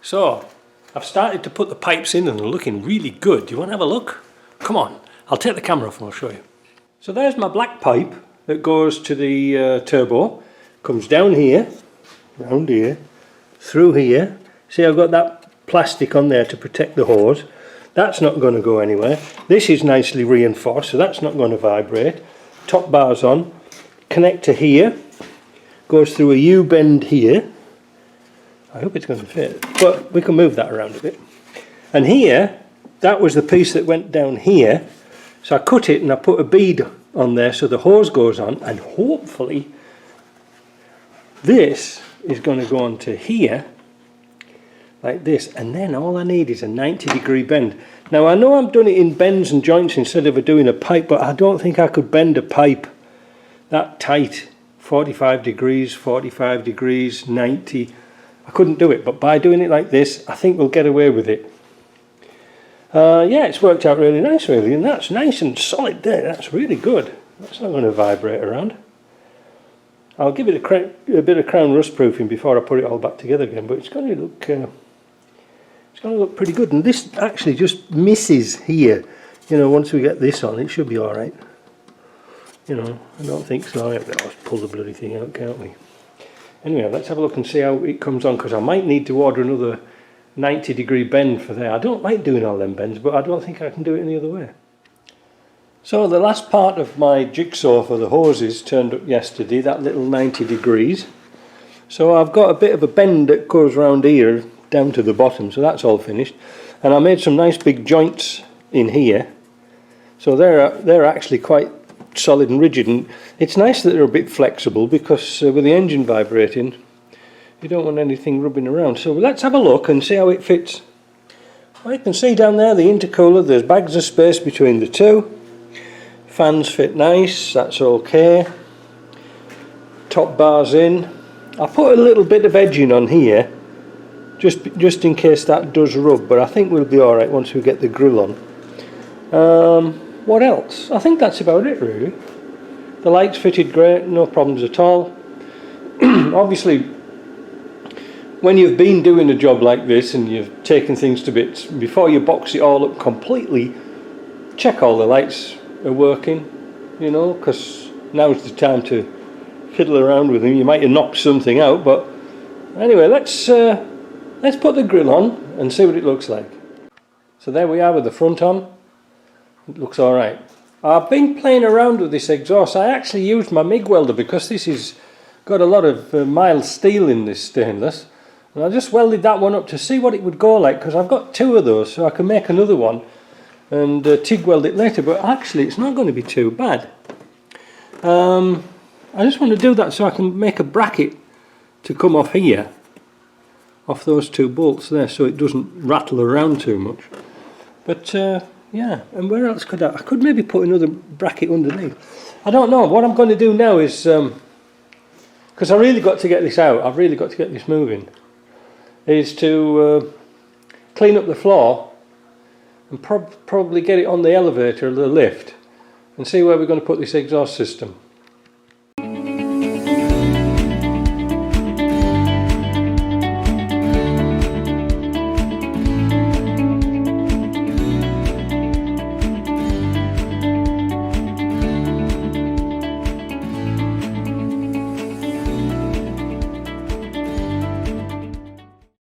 So, I've started to put the pipes in and they're looking really good. Do you want to have a look? Come on, I'll take the camera off and I'll show you. So there's my black pipe that goes to the turbo. Comes down here, round here, through here. See, I've got that plastic on there to protect the hose. That's not going to go anywhere. This is nicely reinforced, so that's not going to vibrate. Top bar's on. Connector here. Goes through a U-bend here. I hope it's going to fit, but we can move that around a bit. And here, that was the piece that went down here. So I cut it and I put a bead on there so the hose goes on, and hopefully this is going to go onto here like this, and then all I need is a 90-degree bend. Now I know I've done it in bends and joints instead of doing a pipe, but I don't think I could bend a pipe that tight. 45 degrees, 45 degrees, 90. I couldn't do it, but by doing it like this, I think we'll get away with it. Yeah, it's worked out really nice, really, and that's nice and solid there. That's really good. That's not going to vibrate around. I'll give it a bit of crown rust proofing before I put it all back together again, but it's going to look pretty good. And this actually just misses here. You know, once we get this on, it should be all right. You know, I don't think so. Let's pull the bloody thing out, can't we? Anyway, let's have a look and see how it comes on, because I might need to order another 90-degree bend for there. I don't like doing all them bends, but I don't think I can do it any other way. So the last part of my jigsaw for the hoses turned up yesterday, that little 90 degrees. So I've got a bit of a bend that goes around here down to the bottom, so that's all finished. And I made some nice big joints in here. So they're actually quite solid and rigid, and it's nice that they're a bit flexible, because with the engine vibrating you don't want anything rubbing around. So let's have a look and see how it fits. Well, you can see down there the intercooler, there's bags of space between the two. Fans fit nice, that's okay. Top bar's in. I put a little bit of edging on here just in case that does rub, but I think we'll be alright once we get the grill on. What else? I think that's about it, really. The lights fitted great, no problems at all. Obviously, when you've been doing a job like this and you've taken things to bits, before you box it all up completely, check all the lights are working, you know, because now's the time to fiddle around with them. You might have knocked something out, but anyway, let's put the grill on and see what it looks like. So there we are with the front on. It looks alright. I've been playing around with this exhaust. I actually used my MIG welder, because this has got a lot of mild steel in this stainless, and I just welded that one up to see what it would go like, because I've got two of those, so I can make another one and TIG weld it later. But actually it's not going to be too bad. I just want to do that so I can make a bracket to come off here, off those two bolts there, so it doesn't rattle around too much. But yeah, and where else could I could maybe put another bracket underneath. I don't know. What I'm going to do now is, because I really got to get this out, I've really got to get this moving, is to clean up the floor and probably get it on the elevator or the lift and see where we're going to put this exhaust system.